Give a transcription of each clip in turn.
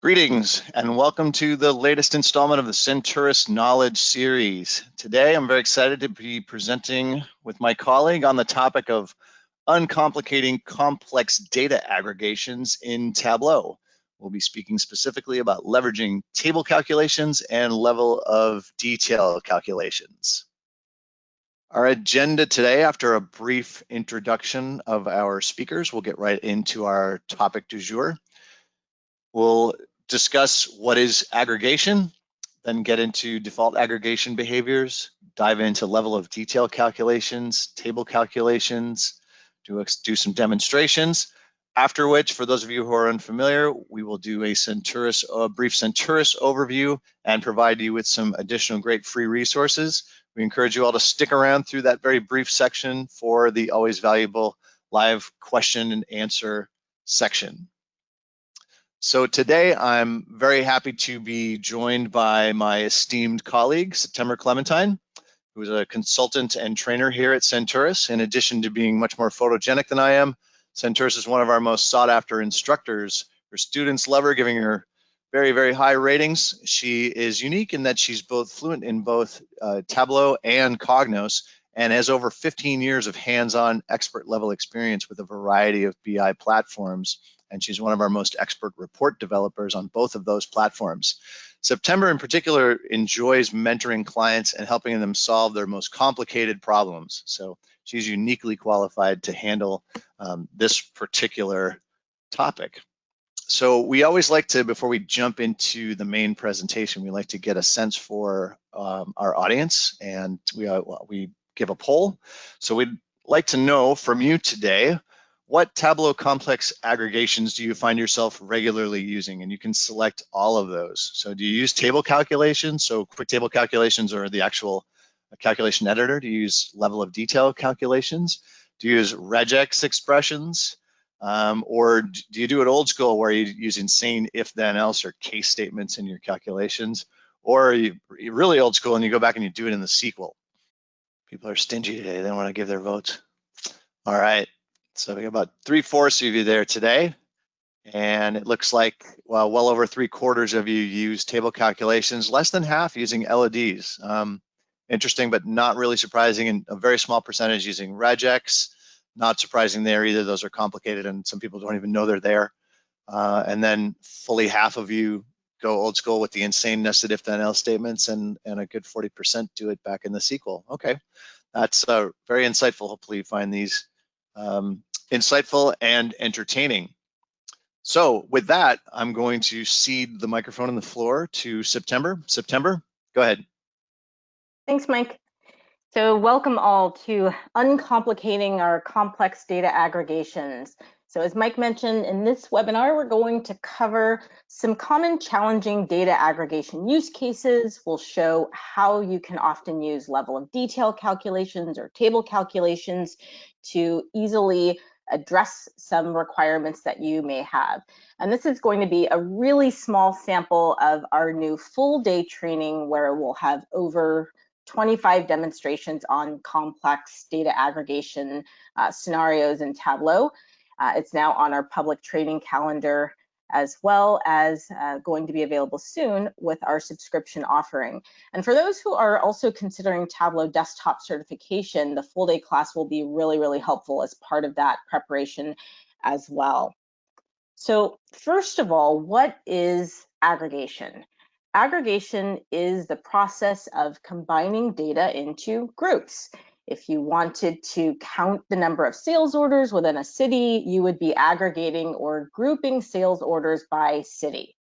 Greetings and welcome to the latest installment of the Senturus Knowledge Series. Today I'm very excited to be presenting with my colleague on the topic of uncomplicating complex data aggregations in Tableau. We'll be speaking specifically about leveraging table calculations and level of detail calculations. Our agenda today, after a brief introduction of our speakers, we'll get right into our topic du jour. We'll discuss what is aggregation, then get into default aggregation behaviors, dive into level of detail calculations, table calculations, do some demonstrations. After which, for those of you who are unfamiliar, we will do a brief Senturus overview and provide you with some additional great free resources. We encourage you all to stick around through that very brief section for the always valuable live question and answer section. So today I'm very happy to be joined by my esteemed colleague, September Clementine, who is a consultant and trainer here at Senturus. In addition to being much more photogenic than I am, Senturus is one of our most sought after instructors. Her students love her, giving her very, very high ratings. She is unique in that she's both fluent in both Tableau and Cognos and has over 15 years of hands-on expert level experience with a variety of BI platforms. And she's one of our most expert report developers on both of those platforms. September in particular enjoys mentoring clients and helping them solve their most complicated problems. So she's uniquely qualified to handle this particular topic. So we always like to, before we jump into the main presentation, we like to get a sense for our audience, and we give a poll. So we'd like to know from you today, what Tableau complex aggregations do you find yourself regularly using? And you can select all of those. So do you use table calculations? So quick table calculations or the actual calculation editor? Do you use level of detail calculations? Do you use regex expressions? Or do you do it old school where you use insane if then else or case statements in your calculations? Or are you really old school and you go back and you do it in the SQL? People are stingy today. They don't want to give their votes. All right. So we got about 3/4 of you there today, and it looks like well over 3/4 of you use table calculations, less than half using LODs. Interesting, but not really surprising, and a very small percentage using regex. Not surprising there either. Those are complicated, and some people don't even know they're there. And then fully half of you go old school with the insane nested if then else statements, and a good 40% do it back in the SQL. Okay, that's very insightful. Hopefully you find these insightful and entertaining. So with that, I'm going to cede the microphone and the floor to September. September, go ahead. Thanks, Mike. So welcome all to uncomplicating our complex data aggregations. So as Mike mentioned, in this webinar, we're going to cover some common challenging data aggregation use cases. We'll show how you can often use level of detail calculations or table calculations to easily address some requirements that you may have. And this is going to be a really small sample of our new full day training where we'll have over 25 demonstrations on complex data aggregation scenarios in Tableau. It's now on our public training calendar, as well as going to be available soon with our subscription offering. And for those who are also considering Tableau Desktop certification, the full day class will be really, really helpful as part of that preparation as well. So first of all, what is aggregation? Aggregation is the process of combining data into groups. If you wanted to count the number of sales orders within a city, you would be aggregating or grouping sales orders by city.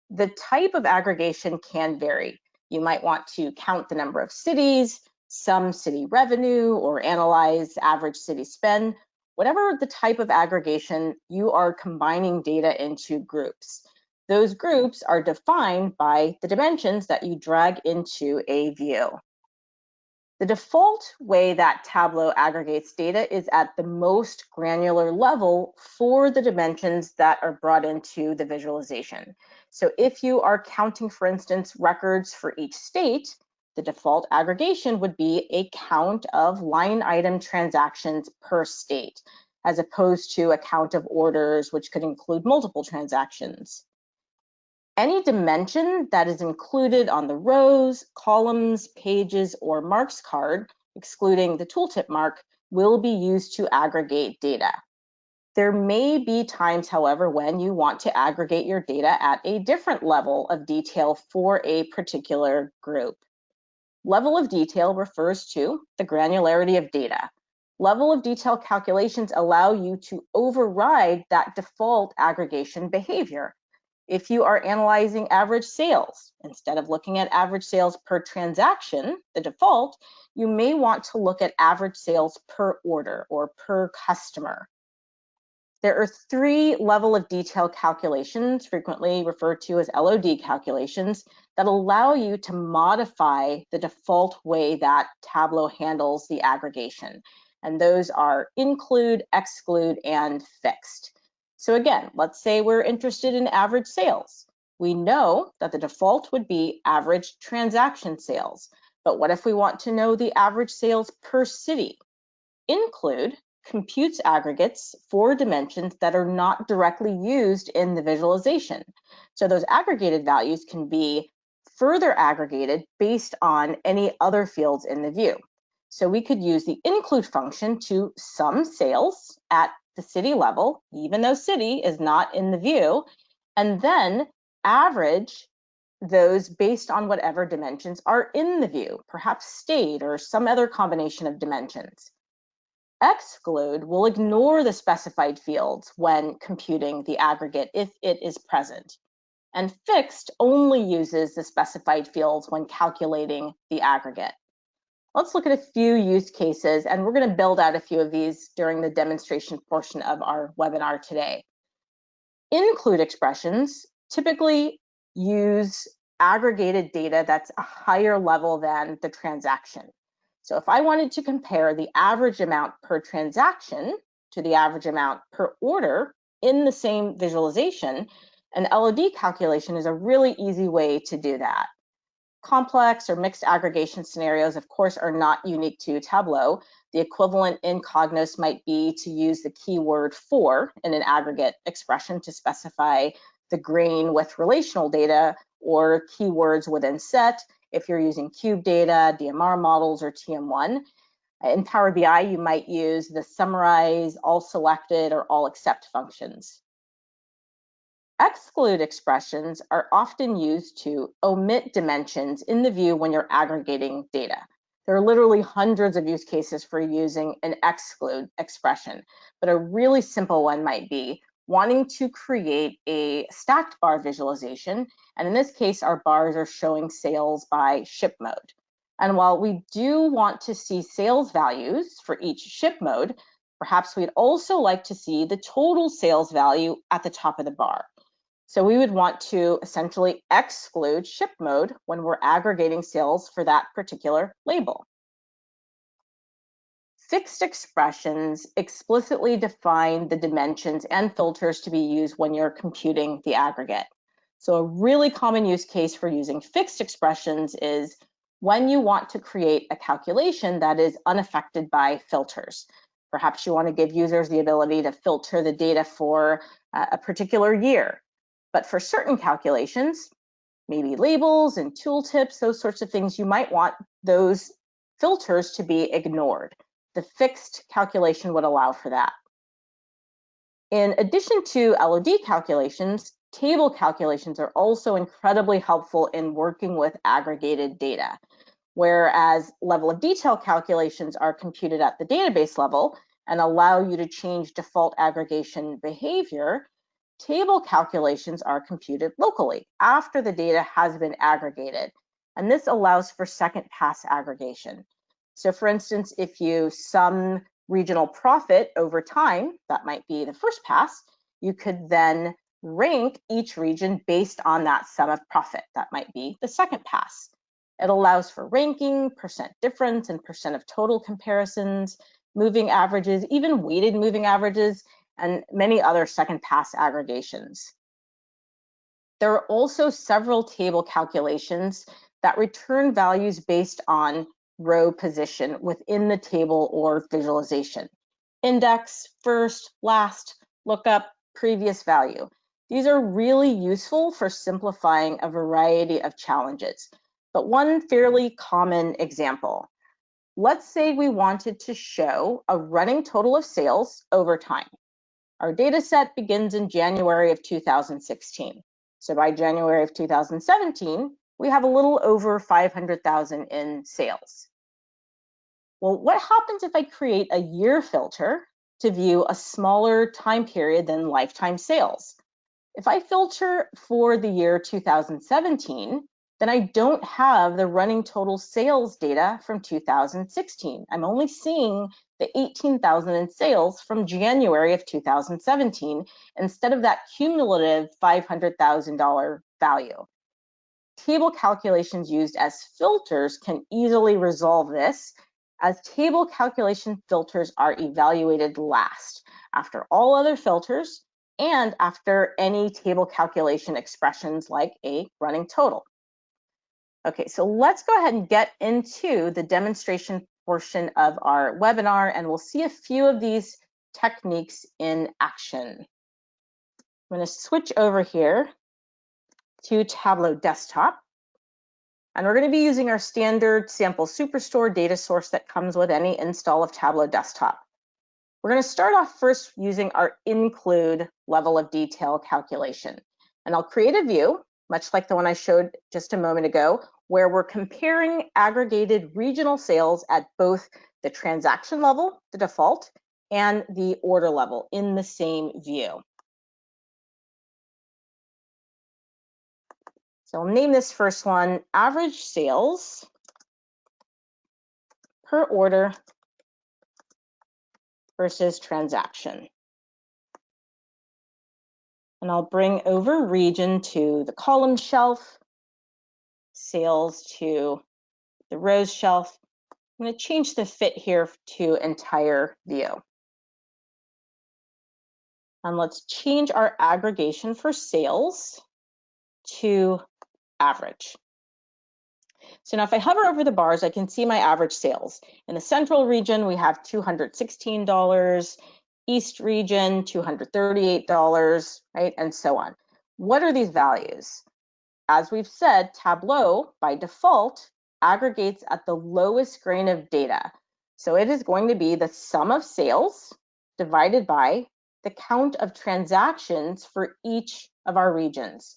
The type of aggregation can vary. You might want to count the number of cities, some city revenue, or analyze average city spend. Whatever the type of aggregation, you are combining data into groups. Those groups are defined by the dimensions that you drag into a view. The default way that Tableau aggregates data is at the most granular level for the dimensions that are brought into the visualization. So if you are counting, for instance, records for each state, the default aggregation would be a count of line item transactions per state, as opposed to a count of orders, which could include multiple transactions. Any dimension that is included on the rows, columns, pages, or marks card, excluding the tooltip mark, will be used to aggregate data. There may be times, however, when you want to aggregate your data at a different level of detail for a particular group. Level of detail refers to the granularity of data. Level of detail calculations allow you to override that default aggregation behavior. If you are analyzing average sales, instead of looking at average sales per transaction, the default, you may want to look at average sales per order or per customer. There are 3 level of detail calculations, frequently referred to as LOD calculations, that allow you to modify the default way that Tableau handles the aggregation. And those are include, exclude, and fixed. So again, let's say we're interested in average sales. We know that the default would be average transaction sales. But what if we want to know the average sales per city? Include computes aggregates for dimensions that are not directly used in the visualization. So those aggregated values can be further aggregated based on any other fields in the view. So we could use the include function to sum sales at the city level, even though city is not in the view, and then average those based on whatever dimensions are in the view, perhaps state or some other combination of dimensions. Exclude will ignore the specified fields when computing the aggregate if it is present. And fixed only uses the specified fields when calculating the aggregate. Let's look at a few use cases, and we're going to build out a few of these during the demonstration portion of our webinar today. Include expressions typically use aggregated data that's a higher level than the transaction. So if I wanted to compare the average amount per transaction to the average amount per order in the same visualization, an LOD calculation is a really easy way to do that. Complex or mixed aggregation scenarios, of course, are not unique to Tableau. The equivalent in Cognos might be to use the keyword for in an aggregate expression to specify the grain with relational data, or keywords within set if you're using cube data, DMR models, or TM1. In Power BI, you might use the summarize, all selected, or all except functions. Exclude expressions are often used to omit dimensions in the view when you're aggregating data. There are literally hundreds of use cases for using an exclude expression, but a really simple one might be wanting to create a stacked bar visualization. And in this case, our bars are showing sales by ship mode. And while we do want to see sales values for each ship mode, perhaps we'd also like to see the total sales value at the top of the bar. So we would want to essentially exclude ship mode when we're aggregating sales for that particular label. Fixed expressions explicitly define the dimensions and filters to be used when you're computing the aggregate. So a really common use case for using fixed expressions is when you want to create a calculation that is unaffected by filters. Perhaps you want to give users the ability to filter the data for a particular year. But for certain calculations, maybe labels and tooltips, those sorts of things, you might want those filters to be ignored. The fixed calculation would allow for that. In addition to LOD calculations, table calculations are also incredibly helpful in working with aggregated data. Whereas level of detail calculations are computed at the database level and allow you to change default aggregation behavior, table calculations are computed locally after the data has been aggregated. And this allows for second pass aggregation. So for instance, if you sum regional profit over time, that might be the first pass, you could then rank each region based on that sum of profit. That might be the second pass. It allows for ranking, percent difference, and percent of total comparisons, moving averages, even weighted moving averages, and many other second pass aggregations. There are also several table calculations that return values based on row position within the table or visualization. Index, first, last, lookup, previous value. These are really useful for simplifying a variety of challenges. But one fairly common example, let's say we wanted to show a running total of sales over time. Our data set begins in January of 2016. So by January of 2017, we have a little over 500,000 in sales. Well, what happens if I create a year filter to view a smaller time period than lifetime sales? If I filter for the year 2017, then I don't have the running total sales data from 2016. I'm only seeing the 18,000 in sales from January of 2017 instead of that cumulative $500,000 value. Table calculations used as filters can easily resolve this, as table calculation filters are evaluated last, after all other filters, and after any table calculation expressions like a running total. Okay, so let's go ahead and get into the demonstration portion of our webinar, and we'll see a few of these techniques in action. I'm going to switch over here to Tableau Desktop, and we're going to be using our standard sample superstore data source that comes with any install of Tableau Desktop. We're going to start off first using our include level of detail calculation. And I'll create a view, much like the one I showed just a moment ago, where we're comparing aggregated regional sales at both the transaction level, the default, and the order level in the same view. So I'll name this first one average sales per order versus transaction. And I'll bring over region to the column shelf, sales to the rows shelf. I'm going to change the fit here to entire view. And let's change our aggregation for sales to average. So now if I hover over the bars, I can see my average sales. In the central region, we have $216, East region, $238, right, and so on. What are these values? As we've said, Tableau, by default, aggregates at the lowest grain of data. So it is going to be the sum of sales divided by the count of transactions for each of our regions.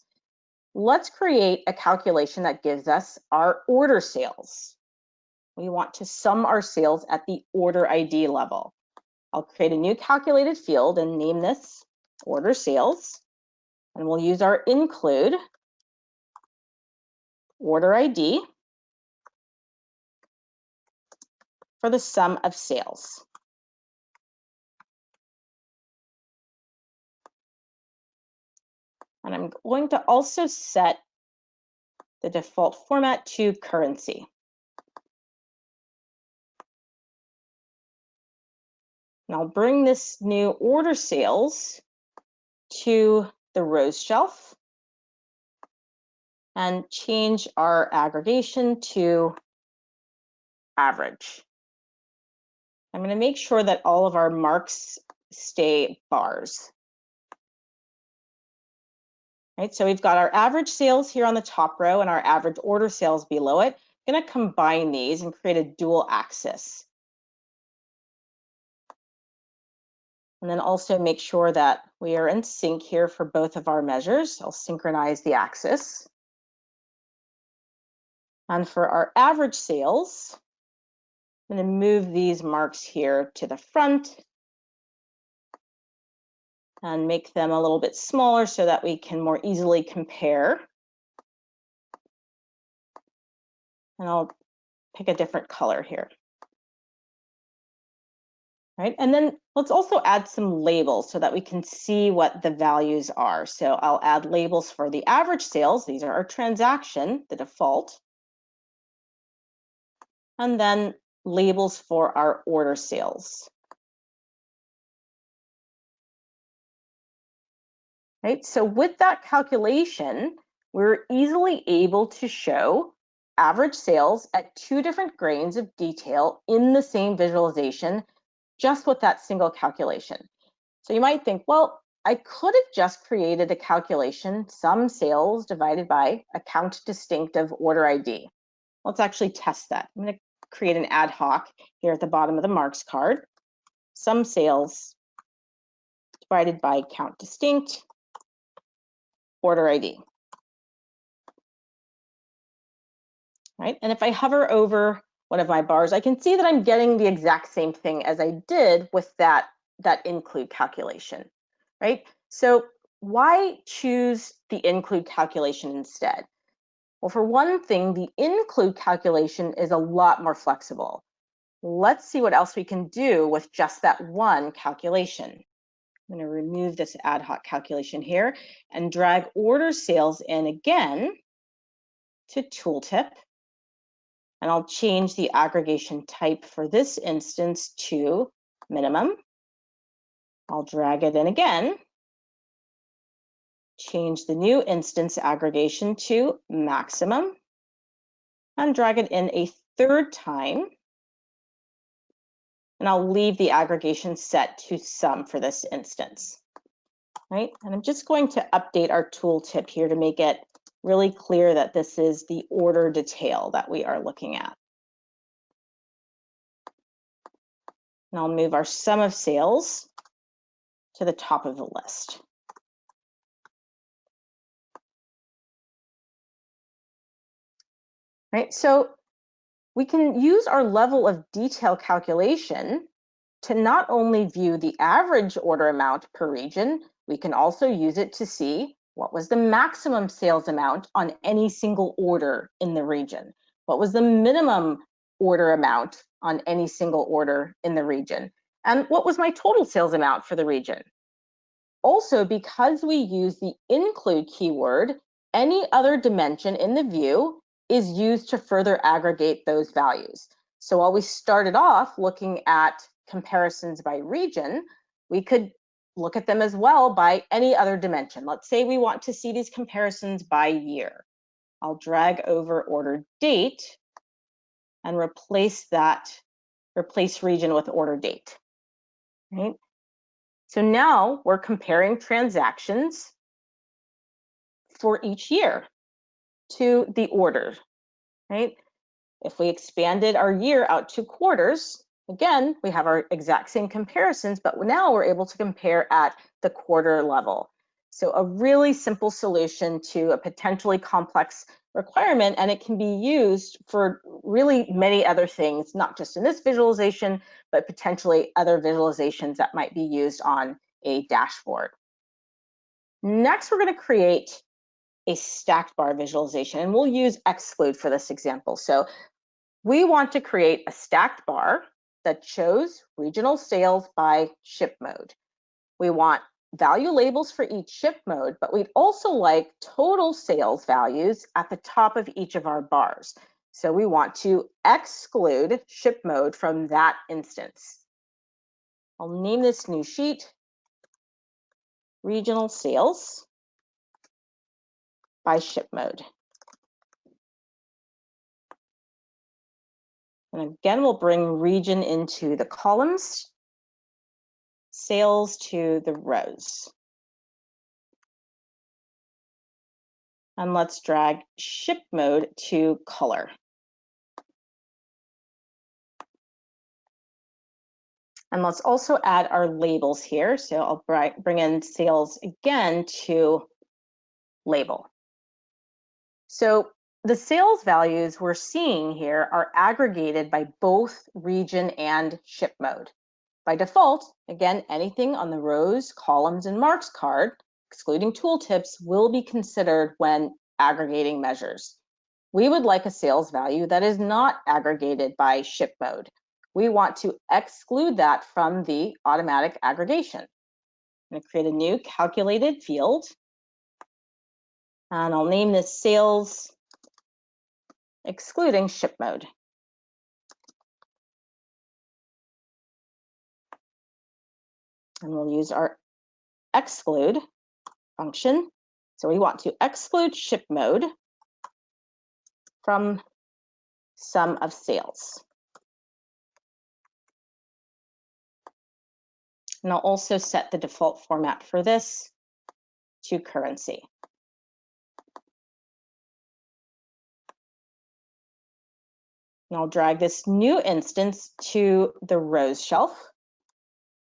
Let's create a calculation that gives us our order sales. We want to sum our sales at the order ID level. I'll create a new calculated field and name this order sales. And we'll use our include order ID for the sum of sales. And I'm going to also set the default format to currency. And I'll bring this new order sales to the rows shelf and change our aggregation to average. I'm going to make sure that all of our marks stay bars. Right, so we've got our average sales here on the top row and our average order sales below it. I'm going to combine these and create a dual axis. And then also make sure that we are in sync here for both of our measures. I'll synchronize the axis. And for our average sales, I'm going to move these marks here to the front and make them a little bit smaller so that we can more easily compare. And I'll pick a different color here. Right, and then let's also add some labels so that we can see what the values are. So I'll add labels for the average sales. These are our transaction, the default. And then labels for our order sales. Right, so with that calculation, we're easily able to show average sales at two different grains of detail in the same visualization, just with that single calculation. So you might think, well, I could have just created a calculation, sum sales divided by account distinctive order ID. Let's actually test that. I'm going to create an ad hoc here at the bottom of the marks card. Sum sales divided by account distinct order ID. Right? And if I hover over one of my bars, I can see that I'm getting the exact same thing as I did with that include calculation, right? So why choose the include calculation instead? Well, for one thing, the include calculation is a lot more flexible. Let's see what else we can do with just that one calculation. I'm going to remove this ad hoc calculation here and drag order sales in again to tooltip. And I'll change the aggregation type for this instance to minimum. I'll drag it in again, change the new instance aggregation to maximum, and drag it in a third time. And I'll leave the aggregation set to sum for this instance, right? And I'm just going to update our tooltip here to make it really clear that this is the order detail that we are looking at. And I'll move our sum of sales to the top of the list. Right, so we can use our level of detail calculation to not only view the average order amount per region, we can also use it to see what was the maximum sales amount on any single order in the region. What was the minimum order amount on any single order in the region? And what was my total sales amount for the region? Also, because we use the include keyword, any other dimension in the view is used to further aggregate those values. So while we started off looking at comparisons by region, we could look at them as well by any other dimension. Let's say we want to see these comparisons by year. I'll drag over order date and replace region with order date, right? So now we're comparing transactions for each year to the order, right? If we expanded our year out to quarters, again, we have our exact same comparisons, but now we're able to compare at the quarter level. So a really simple solution to a potentially complex requirement, and it can be used for really many other things, not just in this visualization, but potentially other visualizations that might be used on a dashboard. Next, we're going to create a stacked bar visualization, and we'll use exclude for this example. So we want to create a stacked bar that shows regional sales by ship mode. We want value labels for each ship mode, but we'd also like total sales values at the top of each of our bars. So we want to exclude ship mode from that instance. I'll name this new sheet regional sales by ship mode. And again, we'll bring region into the columns, sales to the rows. And let's drag ship mode to color. And let's also add our labels here. So I'll bring in sales again to label. So the sales values we're seeing here are aggregated by both region and ship mode. By default, again, anything on the rows, columns, and marks card, excluding tooltips, will be considered when aggregating measures. We would like a sales value that is not aggregated by ship mode. We want to exclude that from the automatic aggregation. I'm going to create a new calculated field, and I'll name this sales excluding ship mode. And we'll use our exclude function. So we want to exclude ship mode from sum of sales. And I'll also set the default format for this to currency. And I'll drag this new instance to the rows shelf.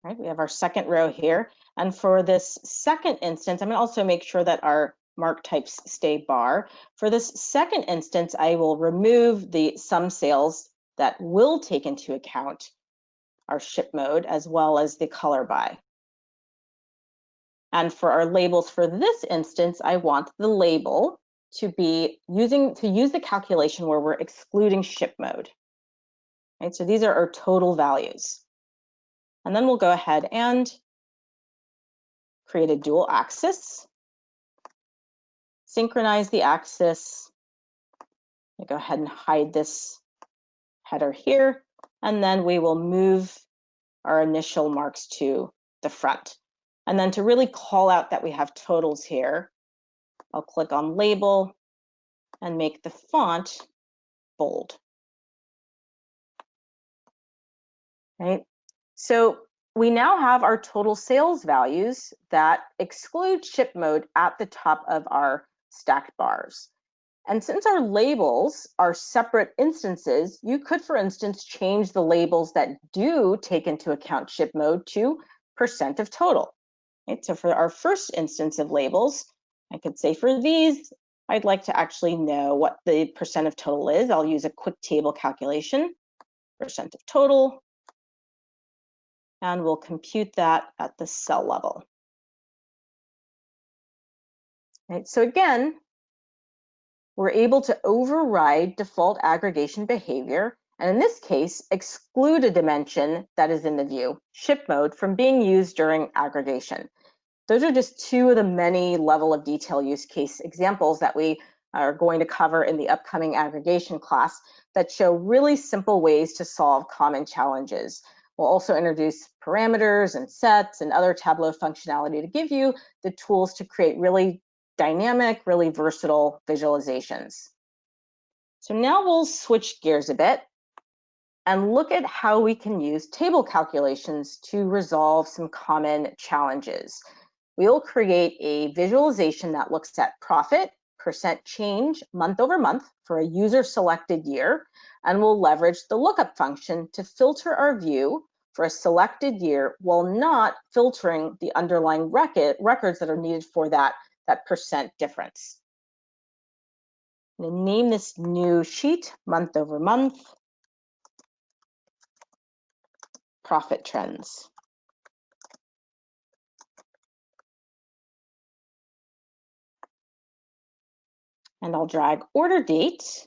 Right, we have our second row here. And for this second instance, I'm going to also make sure that our mark types stay bar. For this second instance, I will remove the sum sales that will take into account our ship mode as well as the color by. And for our labels for this instance, I want the label to use the calculation where we're excluding ship mode. Right, so these are our total values. And then we'll go ahead and create a dual axis, synchronize the axis. I'll go ahead and hide this header here, and then we will move our initial marks to the front. And then to really call out that we have totals here, I'll click on label and make the font bold. Right? So we now have our total sales values that exclude ship mode at the top of our stacked bars. And since our labels are separate instances, you could, for instance, change the labels that do take into account ship mode to % of total. Right? So for our first instance of labels, I could say for these, I'd like to actually know what the % of total is. I'll use a quick table calculation, % of total, and we'll compute that at the cell level. Right? So again, we're able to override default aggregation behavior, and in this case, exclude a dimension that is in the view, ship mode, from being used during aggregation. Those are just two of the many level of detail use case examples that we are going to cover in the upcoming aggregation class that show really simple ways to solve common challenges. We'll also introduce parameters and sets and other Tableau functionality to give you the tools to create really dynamic, really versatile visualizations. So now we'll switch gears a bit and look at how we can use table calculations to resolve some common challenges. We'll create a visualization that looks at profit, % change month over month for a user selected year, and we'll leverage the lookup function to filter our view for a selected year while not filtering the underlying records that are needed for that % difference. I'm going to name this new sheet month over month, profit trends. And I'll drag order date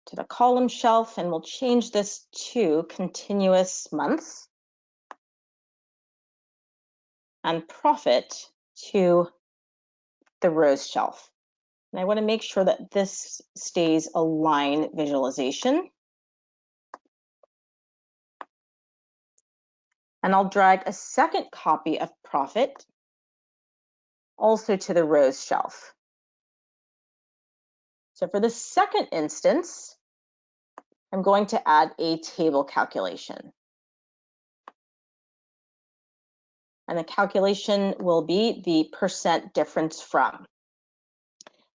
to the column shelf, and we'll change this to continuous months, and profit to the rows shelf. And I want to make sure that this stays a line visualization. And I'll drag a second copy of profit also to the rows shelf. So for the second instance, I'm going to add a table calculation. And the calculation will be the % difference from.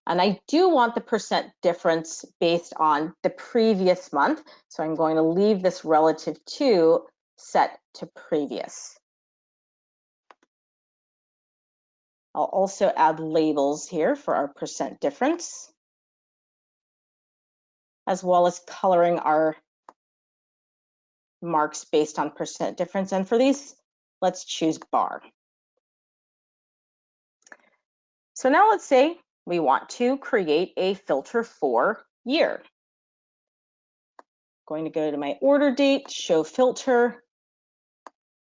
And I do want the % difference based on the previous month. So I'm going to leave this relative to set to previous. I'll also add labels here for our % difference, as well as coloring our marks based on % difference. And for these, let's choose bar. So now let's say we want to create a filter for year. I'm going to go to my order date, show filter,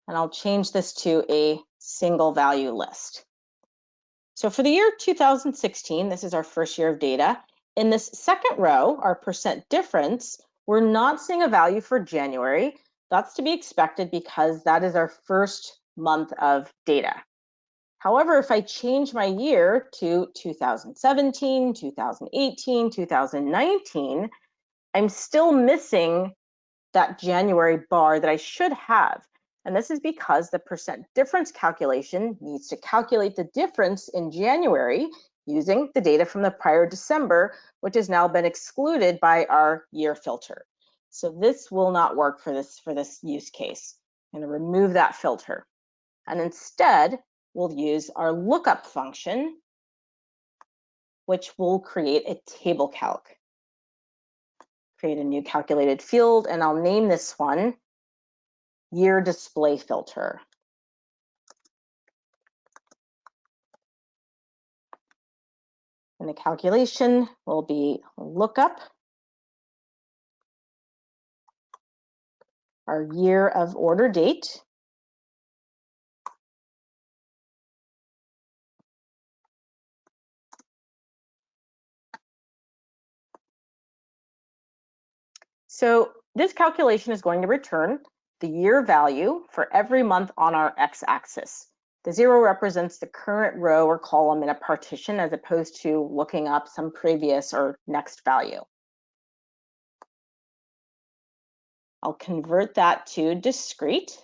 and I'll change this to a single value list. So for the year 2016, this is our first year of data. In this second row, our % difference, we're not seeing a value for January. That's to be expected because that is our first month of data. However, if I change my year to 2017, 2018, 2019, I'm still missing that January bar that I should have. And this is because the percent difference calculation needs to calculate the difference in January using the data from the prior December, which has now been excluded by our year filter. So this will not work for this use case. I'm going to remove that filter. And instead, we'll use our lookup function, which will create a table calc. Create a new calculated field, and I'll name this one year display filter. And the calculation will be lookup our year of order date, so this calculation is going to return the year value for every month on our x-axis. The 0 represents the current row or column in a partition as opposed to looking up some previous or next value. I'll convert that to discrete.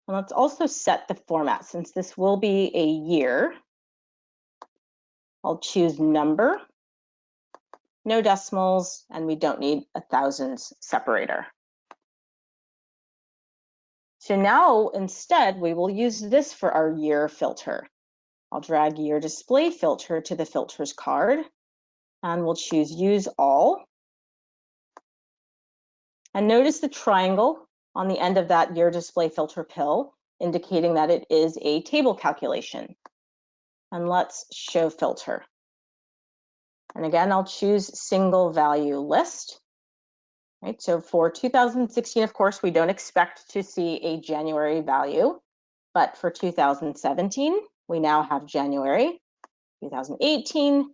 And let's also set the format. Since this will be a year, I'll choose number, no decimals, and we don't need a thousands separator. So now instead, we will use this for our year filter. I'll drag year display filter to the filters card, and we'll choose use all. And notice the triangle on the end of that year display filter pill, indicating that it is a table calculation. And let's show filter. And again, I'll choose single value list. Right, so for 2016, of course, we don't expect to see a January value, but for 2017, we now have January, 2018,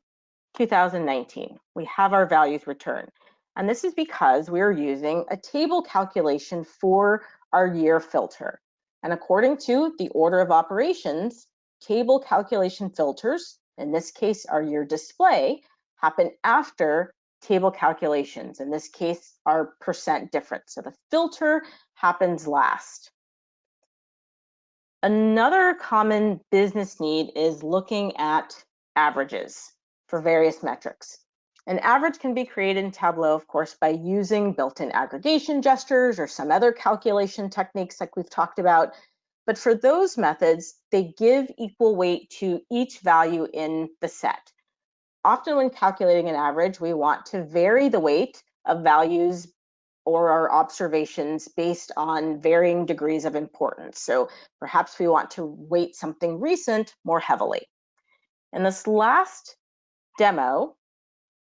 2019. We have our values returned. And this is because we're using a table calculation for our year filter. And according to the order of operations, table calculation filters, in this case, our year display, happen after table calculations. In this case, our percent difference. So the filter happens last. Another common business need is looking at averages for various metrics. An average can be created in Tableau, of course, by using built-in aggregation gestures or some other calculation techniques like we've talked about. But for those methods, they give equal weight to each value in the set. Often when calculating an average, we want to vary the weight of values or our observations based on varying degrees of importance. So perhaps we want to weight something recent more heavily. In this last demo,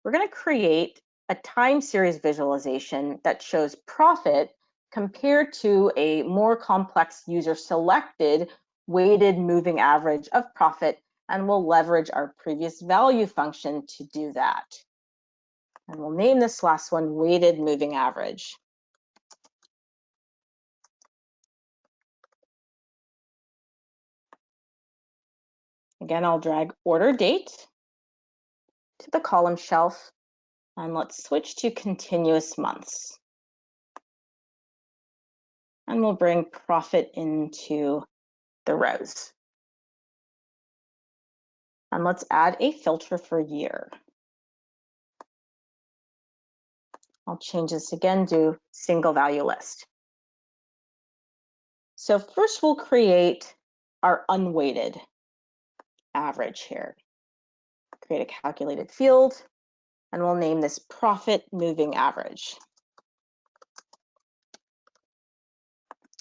we're going to create a time series visualization that shows profit compared to a more complex user-selected weighted moving average of profit, and we'll leverage our previous value function to do that. And we'll name this last one weighted moving average. Again, I'll drag order date to the column shelf, and let's switch to continuous months. And we'll bring profit into the rows. And let's add a filter for year. I'll change this again to single value list. So first we'll create our unweighted average here. Create a calculated field, and we'll name this profit moving average.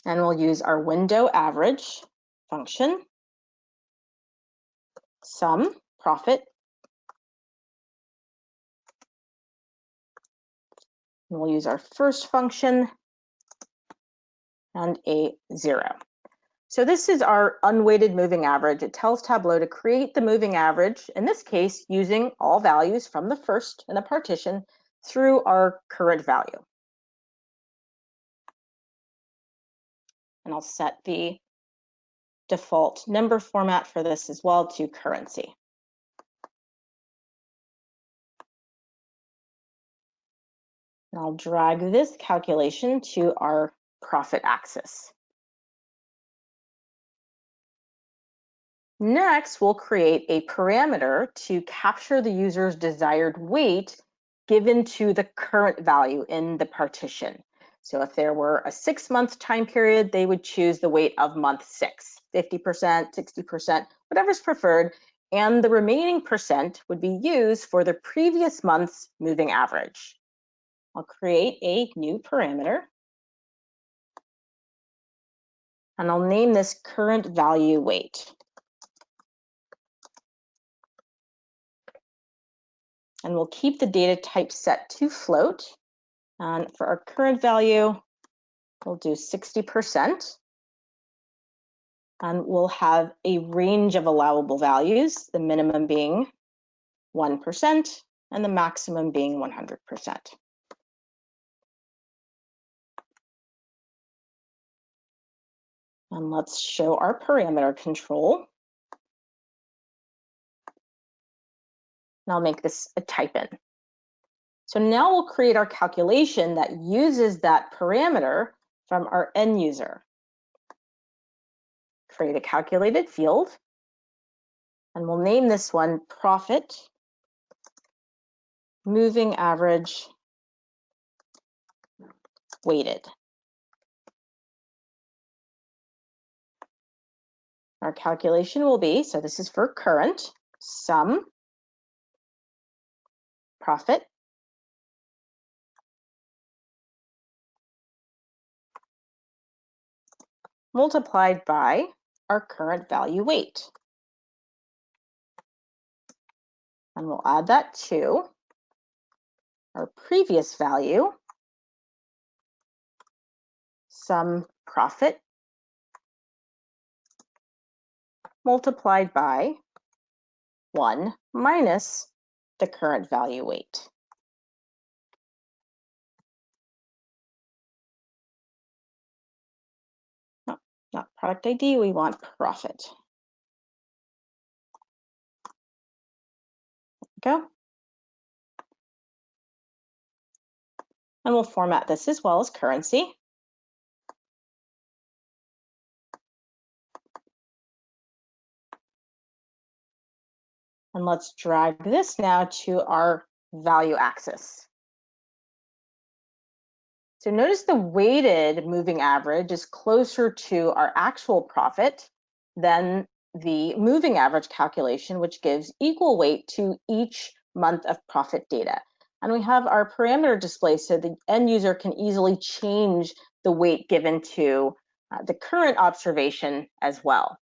And we'll use our window average function, sum profit. And we'll use our first function and a 0. So this is our unweighted moving average. It tells Tableau to create the moving average, in this case, using all values from the first in the partition through our current value. And I'll set the default number format for this as well to currency. And I'll drag this calculation to our profit axis. Next, we'll create a parameter to capture the user's desired weight given to the current value in the partition. So if there were a 6-month time period, they would choose the weight of month 6, 50%, 60%, whatever's preferred, and the remaining percent would be used for the previous month's moving average. I'll create a new parameter, and I'll name this current value weight. And we'll keep the data type set to float. And for our current value, we'll do 60%. And we'll have a range of allowable values, the minimum being 1% and the maximum being 100%. And let's show our parameter control. And I'll make this a type in. So now we'll create our calculation that uses that parameter from our end user. Create a calculated field, and we'll name this one profit moving average weighted. Our calculation will be, so this is for current, sum profit multiplied by our current value weight. And we'll add that to our previous value, sum profit multiplied by 1 minus the current value weight. No, not product ID, we want profit. There we go. And we'll format this as well as currency. And let's drag this now to our value axis. So notice the weighted moving average is closer to our actual profit than the moving average calculation, which gives equal weight to each month of profit data. And we have our parameter display so the end user can easily change the weight given to the current observation as well.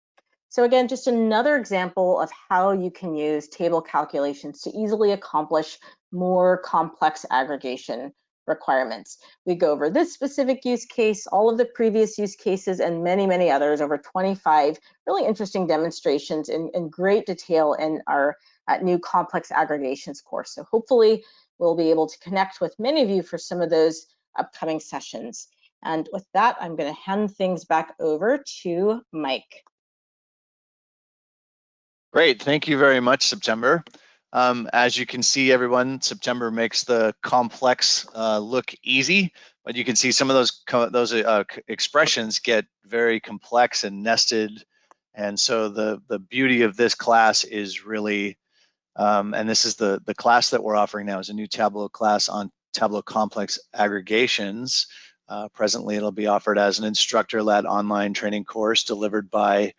So again, just another example of how you can use table calculations to easily accomplish more complex aggregation requirements. We go over this specific use case, all of the previous use cases, and many, many others, over 25 really interesting demonstrations in great detail in our new complex aggregations course. So hopefully we'll be able to connect with many of you for some of those upcoming sessions. And with that, I'm going to hand things back over to Mike. Great, thank you very much, September. As you can see, everyone, September makes the complex look easy, but you can see some of those expressions get very complex and nested. And so the beauty of this class is really, and this is the class that we're offering now, is a new Tableau class on Tableau complex aggregations. Presently, it'll be offered as an instructor-led online training course delivered by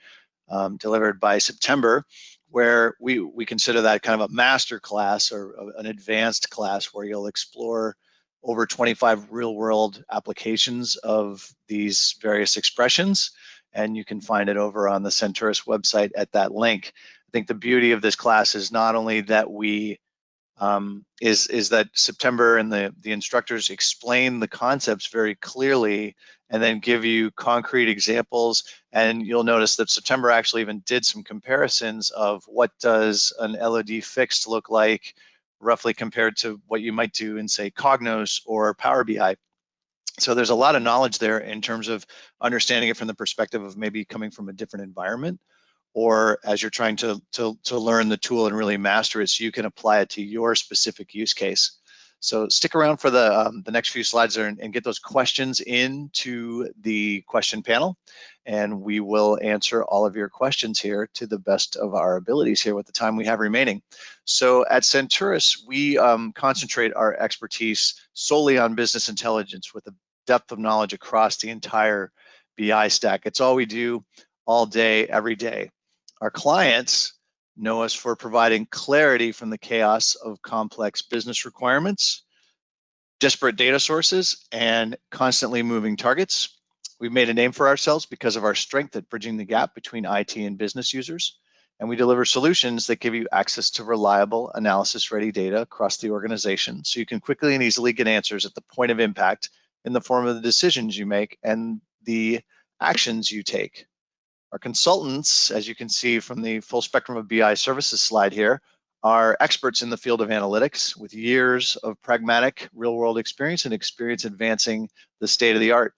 September, where we consider that kind of a master class or an advanced class where you'll explore over 25 real-world applications of these various expressions, and you can find it over on the Senturus website at that link. I think the beauty of this class is not only that is that September and the instructors explain the concepts very clearly and then give you concrete examples. And you'll notice that September actually even did some comparisons of what does an LOD fixed look like roughly compared to what you might do in, say, Cognos or Power BI. So there's a lot of knowledge there in terms of understanding it from the perspective of maybe coming from a different environment, or as you're trying to learn the tool and really master it so you can apply it to your specific use case. So stick around for the next few slides there and get those questions into the question panel, and we will answer all of your questions here to the best of our abilities here with the time we have remaining. So at Senturus, we concentrate our expertise solely on business intelligence with a depth of knowledge across the entire BI stack. It's all we do all day, every day. Our clients know us for providing clarity from the chaos of complex business requirements, disparate data sources, and constantly moving targets. We've made a name for ourselves because of our strength at bridging the gap between IT and business users, and we deliver solutions that give you access to reliable, analysis-ready data across the organization so you can quickly and easily get answers at the point of impact in the form of the decisions you make and the actions you take. Our consultants, as you can see from the full spectrum of BI services slide here, are experts in the field of analytics with years of pragmatic real-world experience and experience advancing the state of the art.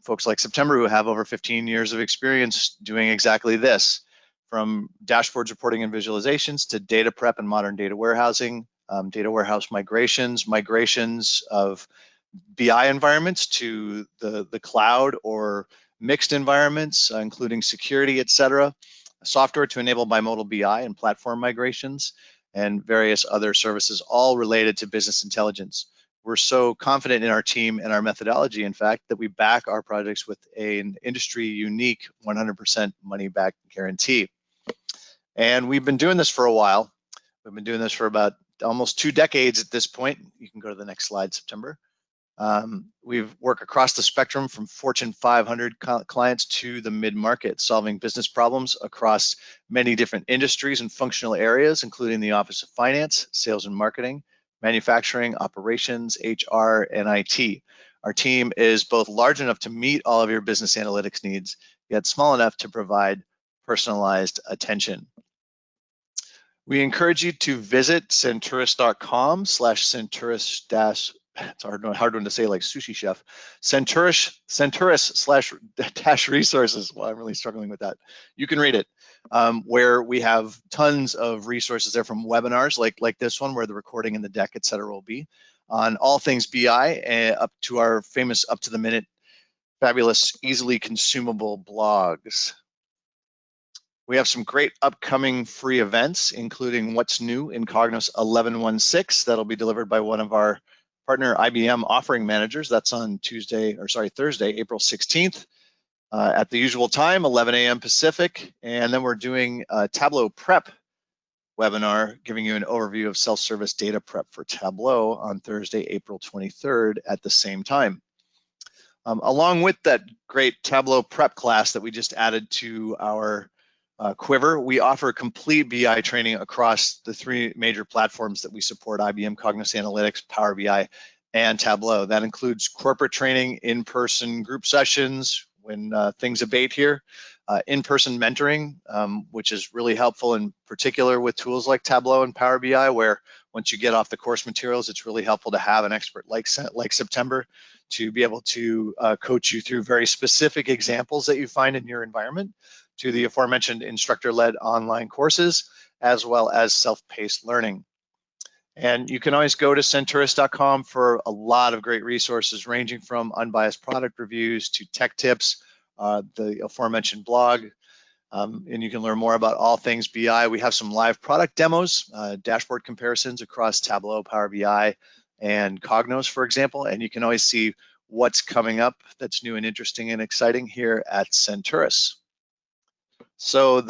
Folks like September who have over 15 years of experience doing exactly this, from dashboards, reporting, and visualizations to data prep and modern data warehousing, data warehouse migrations of BI environments to the cloud or mixed environments, including security, et cetera, software to enable bimodal BI and platform migrations, and various other services, all related to business intelligence. We're so confident in our team and our methodology, in fact, that we back our projects with an industry unique 100% money back guarantee. And we've been doing this for a while. We've been doing this for about almost 2 decades at this point. You can go to the next slide, September. We've worked across the spectrum from Fortune 500 clients to the mid-market, solving business problems across many different industries and functional areas, including the Office of Finance, Sales and Marketing, Manufacturing, Operations, HR, and IT. Our team is both large enough to meet all of your business analytics needs, yet small enough to provide personalized attention. We encourage you to visit senturus.com/senturus- it's a hard one to say, like sushi chef. Senturus/resources. Well, I'm really struggling with that. You can read it, where we have tons of resources there, from webinars like this one, where the recording and the deck, et cetera, will be on all things BI, up to our famous up-to-the-minute, fabulous, easily consumable blogs. We have some great upcoming free events, including What's New in Cognos 11.16. That'll be delivered by one of our partner IBM offering managers. That's on Thursday, April 16th at the usual time, 11 a.m. Pacific. And then we're doing a Tableau prep webinar, giving you an overview of self-service data prep for Tableau on Thursday, April 23rd at the same time. Along with that great Tableau prep class that we just added to our quiver, we offer complete BI training across the 3 major platforms that we support: IBM Cognos Analytics, Power BI, and Tableau. That includes corporate training, in-person group sessions when things abate here, in-person mentoring, which is really helpful in particular with tools like Tableau and Power BI, where once you get off the course materials, it's really helpful to have an expert like September to be able to coach you through very specific examples that you find in your environment, to the aforementioned instructor-led online courses, as well as self-paced learning. And you can always go to senturus.com for a lot of great resources, ranging from unbiased product reviews to tech tips, the aforementioned blog, and you can learn more about all things BI. We have some live product demos, dashboard comparisons across Tableau, Power BI, and Cognos, for example, and you can always see what's coming up that's new and interesting and exciting here at Senturus. So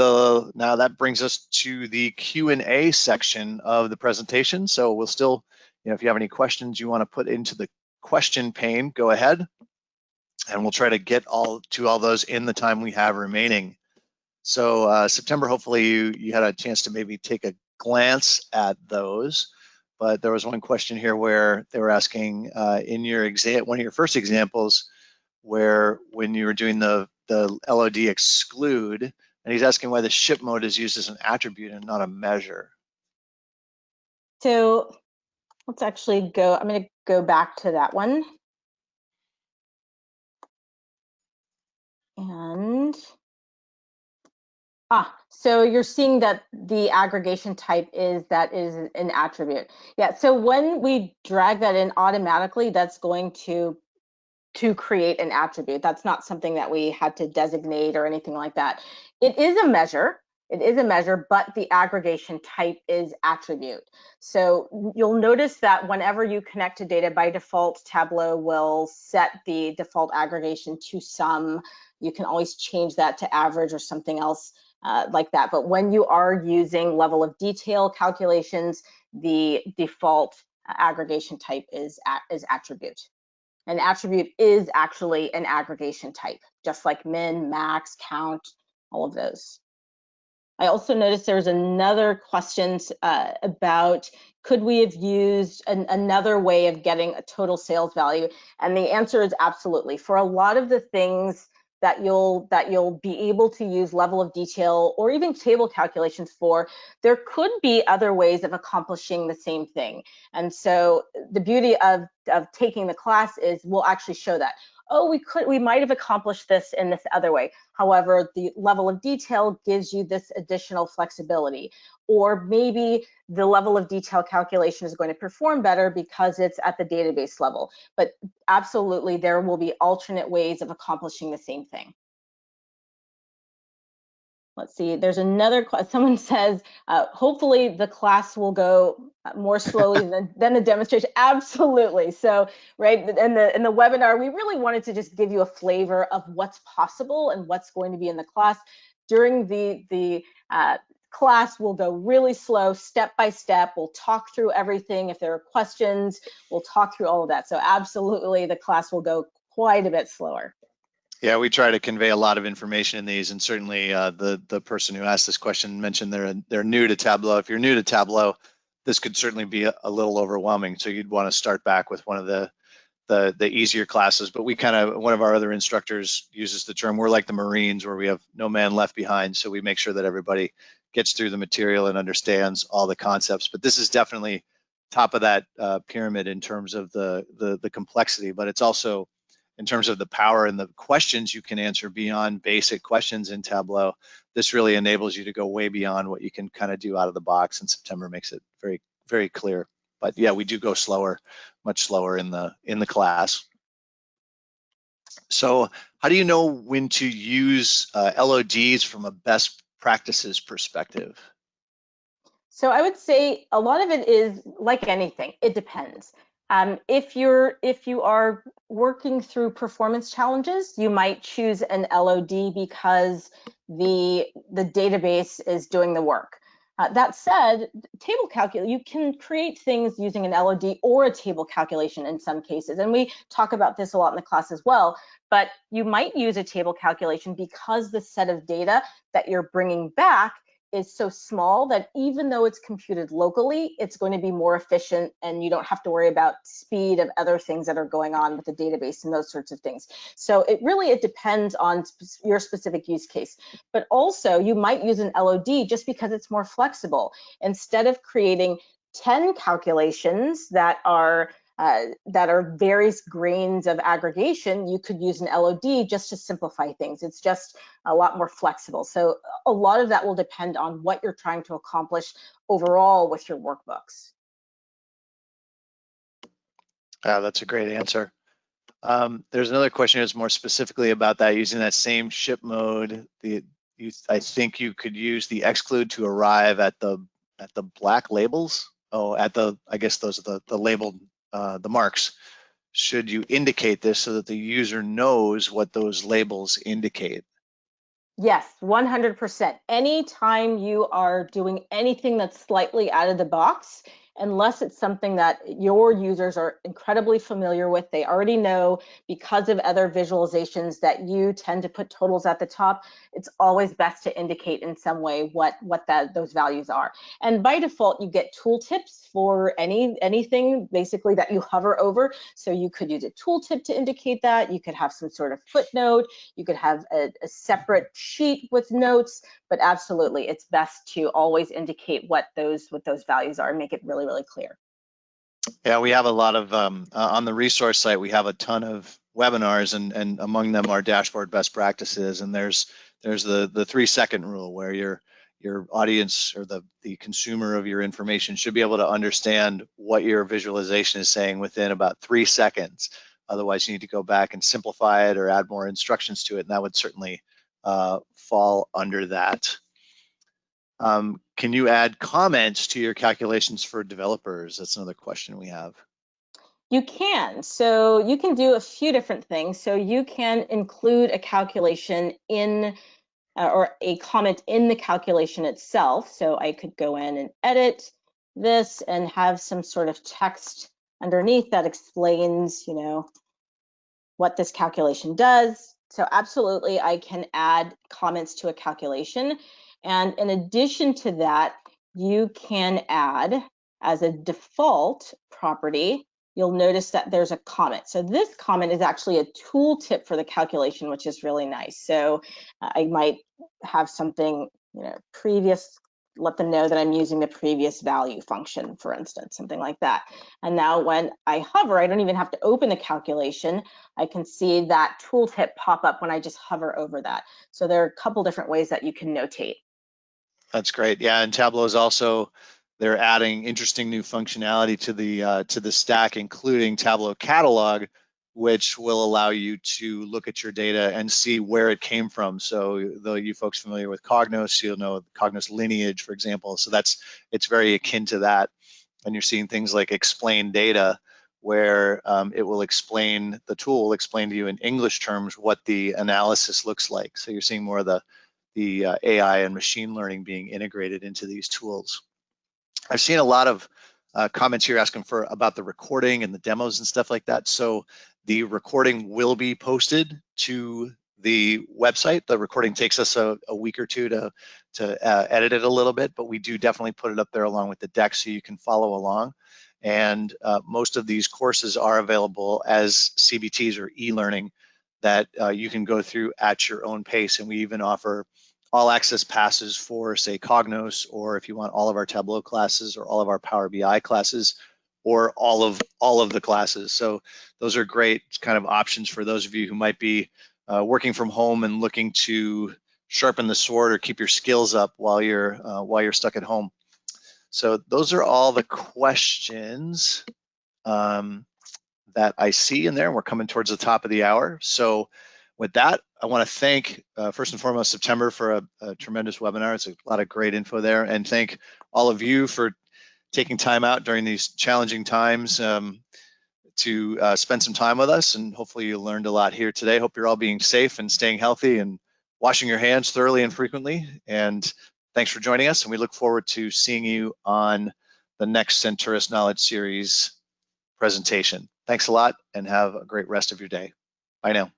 now that brings us to the Q&A section of the presentation. So we'll still, if you have any questions you want to put into the question pane, go ahead, and we'll try to get to all those in the time we have remaining. So September, hopefully you had a chance to maybe take a glance at those, but there was one question here where they were asking in your one of your first examples, where when you were doing the LOD exclude, and he's asking why the ship mode is used as an attribute and not a measure. So let's actually go, I'm going to go back to that one. And So you're seeing that the aggregation type is an attribute. Yeah, so when we drag that in automatically, that's going to create an attribute. That's not something that we had to designate or anything like that. It is a measure. It is a measure, but the aggregation type is attribute. So you'll notice that whenever you connect to data, by default, Tableau will set the default aggregation to some. You can always change that to average or something else like that. But when you are using level of detail calculations, the default aggregation type is attribute. An attribute is actually an aggregation type, just like min, max, count, all of those. I also noticed there's another question about could we have used another way of getting a total sales value? And the answer is absolutely. For a lot of the things that you'll be able to use level of detail or even table calculations for, there could be other ways of accomplishing the same thing. And so the beauty of taking the class is we'll actually show that. Oh, we might have accomplished this in this other way. However, the level of detail gives you this additional flexibility. Or maybe the level of detail calculation is going to perform better because it's at the database level. But absolutely, there will be alternate ways of accomplishing the same thing. Let's see, there's another, someone says, hopefully the class will go more slowly than the demonstration. Absolutely. So, right, in the webinar, we really wanted to just give you a flavor of what's possible and what's going to be in the class. During the class, we'll go really slow, step by step. We'll talk through everything. If there are questions, we'll talk through all of that. So absolutely, the class will go quite a bit slower. Yeah, we try to convey a lot of information in these, and certainly the person who asked this question mentioned they're new to Tableau. If you're new to Tableau, this could certainly be a little overwhelming. So you'd want to start back with one of the easier classes. But we one of our other instructors uses the term, we're like the Marines, where we have no man left behind. So we make sure that everybody gets through the material and understands all the concepts. But this is definitely top of that pyramid in terms of the complexity, but it's also in terms of the power and the questions you can answer beyond basic questions in Tableau. This really enables you to go way beyond what you can kind of do out of the box, and September makes it very, very clear. But yeah, we do go slower, much slower in the class. So how do you know when to use LODs from a best practices perspective? So I would say a lot of it is like anything, it depends. If you are working through performance challenges, you might choose an LOD because the database is doing the work. That said, table calculation, you can create things using an LOD or a table calculation in some cases, and we talk about this a lot in the class as well. But you might use a table calculation because the set of data that you're bringing back is so small that even though it's computed locally, it's going to be more efficient and you don't have to worry about speed of other things that are going on with the database and those sorts of things. So it depends on your specific use case. But also you might use an LOD just because it's more flexible. Instead of creating 10 calculations that are various grains of aggregation, you could use an LOD just to simplify things. It's just a lot more flexible. So a lot of that will depend on what you're trying to accomplish overall with your workbooks. That's a great answer. There's another question that's more specifically about that, using that same ship mode. I think you could use the exclude to arrive at the black labels. Oh, I guess those are the labeled the marks. Should you indicate this so that the user knows what those labels indicate? Yes, 100%. Anytime you are doing anything that's slightly out of the box, unless it's something that your users are incredibly familiar with, they already know because of other visualizations that you tend to put totals at the top, it's always best to indicate in some way what those values are. And by default, you get tooltips for anything basically that you hover over. So you could use a tooltip to indicate that. You could have some sort of footnote. You could have a separate sheet with notes, but absolutely, it's best to always indicate what those values are and make it really, really clear. Yeah, we have a lot of on the resource site. We have a ton of webinars, and among them are dashboard best practices. And there's There's the 3-second rule where your audience or the consumer of your information should be able to understand what your visualization is saying within about 3 seconds. Otherwise, you need to go back and simplify it or add more instructions to it, and that would certainly fall under that. Can you add comments to your calculations for developers? That's another question we have. You can. So you can do a few different things. So you can include a calculation in or a comment in the calculation itself. So I could go in and edit this and have some sort of text underneath that explains, you know, what this calculation does. So absolutely, I can add comments to a calculation. And in addition to that, you can add as a default property, you'll notice that there's a comment. So this comment is actually a tooltip for the calculation, which is really nice. So I might have something, you know, previous, let them know that I'm using the previous value function, for instance, something like that. And now when I hover, I don't even have to open the calculation. I can see that tooltip pop up when I just hover over that. So there are a couple different ways that you can notate. That's great. Yeah, and Tableau is also, they're adding interesting new functionality to the stack, including Tableau Catalog, which will allow you to look at your data and see where it came from. So though you folks familiar with Cognos, you'll know Cognos lineage, for example. So it's very akin to that. And you're seeing things like explain data, where it will explain, the tool will explain to you in English terms what the analysis looks like. So you're seeing more of the AI and machine learning being integrated into these tools. I've seen a lot of comments here asking about the recording and the demos and stuff like that. So the recording will be posted to the website. The recording takes us a week or two to edit it a little bit, but we do definitely put it up there along with the deck so you can follow along. And most of these courses are available as CBTs or e-learning that you can go through at your own pace. And we even offer all access passes for, say, Cognos, or if you want all of our Tableau classes or all of our Power BI classes, or all of the classes. So those are great kind of options for those of you who might be working from home and looking to sharpen the sword or keep your skills up while you're stuck at home. So those are all the questions that I see in there. We're coming towards the top of the hour. So with that, I want to thank, first and foremost, September for a tremendous webinar. It's a lot of great info there. And thank all of you for taking time out during these challenging times to spend some time with us. And hopefully you learned a lot here today. Hope you're all being safe and staying healthy and washing your hands thoroughly and frequently. And thanks for joining us. And we look forward to seeing you on the next Senturus Knowledge Series presentation. Thanks a lot and have a great rest of your day. Bye now.